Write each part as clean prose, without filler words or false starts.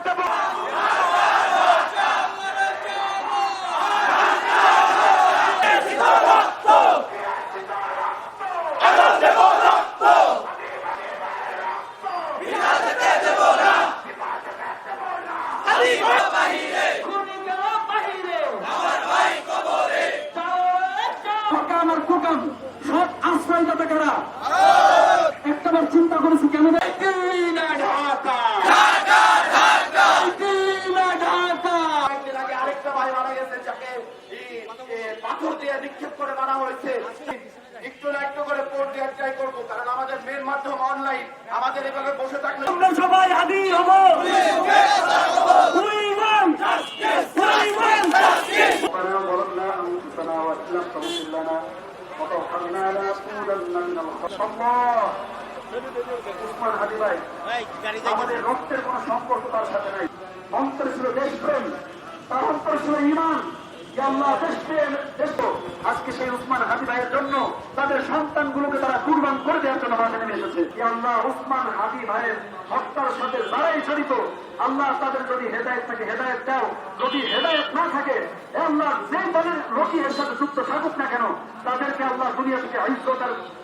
দেব সব আশ্রয়দাতা কারা একটাবার চিন্তা করেছি কেন আরেকটা ভাই মারা গেছে যাকে পাথর দিয়ে নিক্ষেপ করে মারা হয়েছে একটু না একটু করে পোর্ট দেওয়ার ট্রাই করবো কারণ আমাদের মেন মাধ্যম অনলাইন আমাদের এভাবে বসে থাকলে আমরা সবাই হাদি হবো আমাদের রক্তের কোন সম্পর্ক তার সাথে নাই অন্তরে ছিল দেশপ্রেম তার অন্তরে ছিল ইমান আজকে সেই উসমান হাদি ভাইয়ের জন্য তাদের সন্তানগুলোকে তারা কুরবান করে দেওয়ার জন্য মাঠে নেমে এসেছে আল্লাহ উসমান হাদি ভাইয়ের হত্যার সাথে যারাই জড়িত আল্লাহ তাদের যদি হেদায়েত থাকে হেদায়েত দাও যদি হেদায়েত না থাকে আল্লাহ যে দলের লোকই এর সাথে যুক্ত থাকুক না কেন তাদেরকে আল্লাহ দুনিয়া থেকে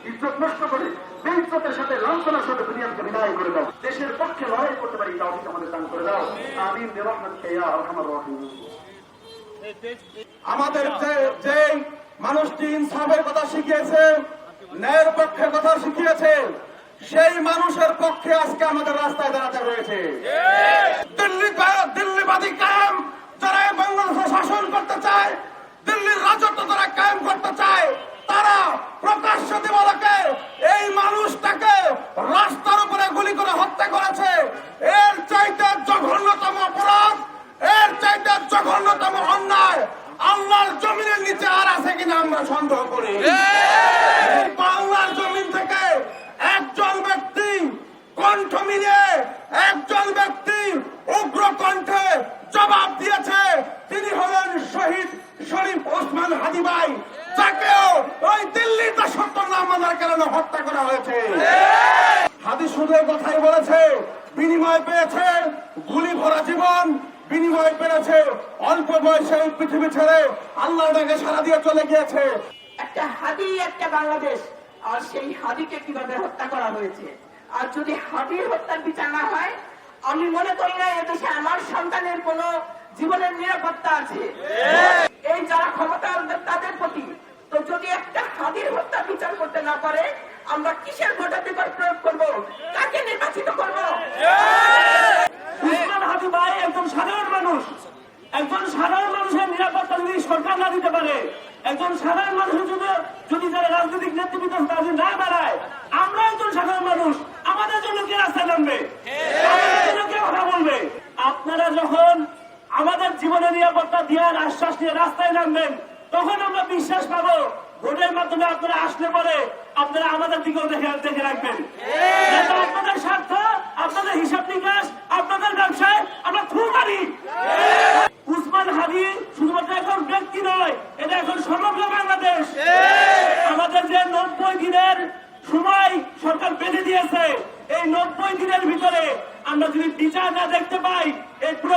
ইজ্জত নষ্ট করে বেইজ্জতের সাথে লাঞ্ছনার সাথে দুনিয়া থেকে বিদায় করে দাও দেশের পক্ষে লড়াই করতে পারি তাওফিক আমাদের দান করে দাও আমিন বিরহমাতিকা ইয়া আরহামার রাহিমিন আমাদের যে মানুষটি ইনসাফের কথা শিখিয়েছে ন্যায়ের পক্ষের কথা শিখিয়েছে সেই মানুষের পক্ষে আজকে আমাদের রাস্তায় দাঁড়াতে হয়েছে দিল্লিবাদী কায়েম যারা বাংলাদেশে শাসন করতে চায় দিল্লির রাজত্ব যারা কায়েম করতে চায় তারা প্রকাশ্য দিবালোকে এই মানুষটাকে রাস্তার উপরে গুলি করে হত্যা করেছে এর চাইতে জঘন্যতম অপরাধ এর চাইতে জঘন্যতম অন্যায় আল্লাহর জমিনের নিচে আর আছে কিনা আমরা সন্দেহ করি বাংলার জমিন থেকে একজন ব্যক্তি কণ্ঠ মিলিয়ে একজন ব্যক্তি উগ্র কণ্ঠে জবাব দিয়েছে তিনি হলেন শহীদ শরীফ ওসমান হাদি ভাই যাকেও ওই দিল্লির দাসত্ব না মানার কারণে হত্যা করা হয়েছে হাদি শুধু কথাই বলেছে বিনিময় পেয়েছে গুলি ভরা জীবন বিনিময় পেয়েছে অল্প বয়সে পৃথিবী ছেড়ে আল্লাহ ডাকে সারা দিয়ে চলে গিয়েছে একটা হাদি একটা বাংলাদেশ আর সেই হাদিকে কিভাবে হত্যা করা হয়েছে আর যদি হাদির হত্যার বিচার না হয় আমি মনে করি না এদেশে আমার সন্তানের কোন জীবনের নিরাপত্তা আছে এই যারা ক্ষমতা তাদের প্রতি তো যদি একটা হাদির হত্যা বিচার করতে না পারে আমরা কিসের ভোটাধিকার প্রয়োগ করব কাকে নির্বাচিত করব উসমান হাদি ভাই একজন সাধারণ মানুষ একজন সাধারণ মানুষের নিরাপত্তা যদি সরকার না দিতে পারে একজন সাধারণ মানুষের যদি যারা রাজনৈতিক নেতৃত্ব তাদের না দাঁড়ায় আমরা একজন সাধারণ মানুষ আমাদের জন্য কে রাস্তায় নামবে আমাদের জন্য কে কথা বলবে আপনারা যখন আমাদের জীবনের নিরাপত্তা দেওয়ার আশ্বাস নিয়ে রাস্তায় নামবেন তখন আমরা বিশ্বাস পাবো ভোটের মাধ্যমে আপনারা আসলে পরে আপনারা আমাদের দিকেও দেখে রাখবেন আপনাদের স্বার্থ আপনাদের হিসাব নিকাশ আপনাদের ব্যবসায় আমরা খুব মানি উসমান হাদি শুধুমাত্র এখন ব্যক্তি নয় এটা এখন সমগ্র বাংলাদেশ আমাদের যে 90 দিনের সময় সরকার বেঁধে দিয়েছে এই 90 দিনের ভিতরে আমরা যদি বিচার না দেখতে পাই এই পুরো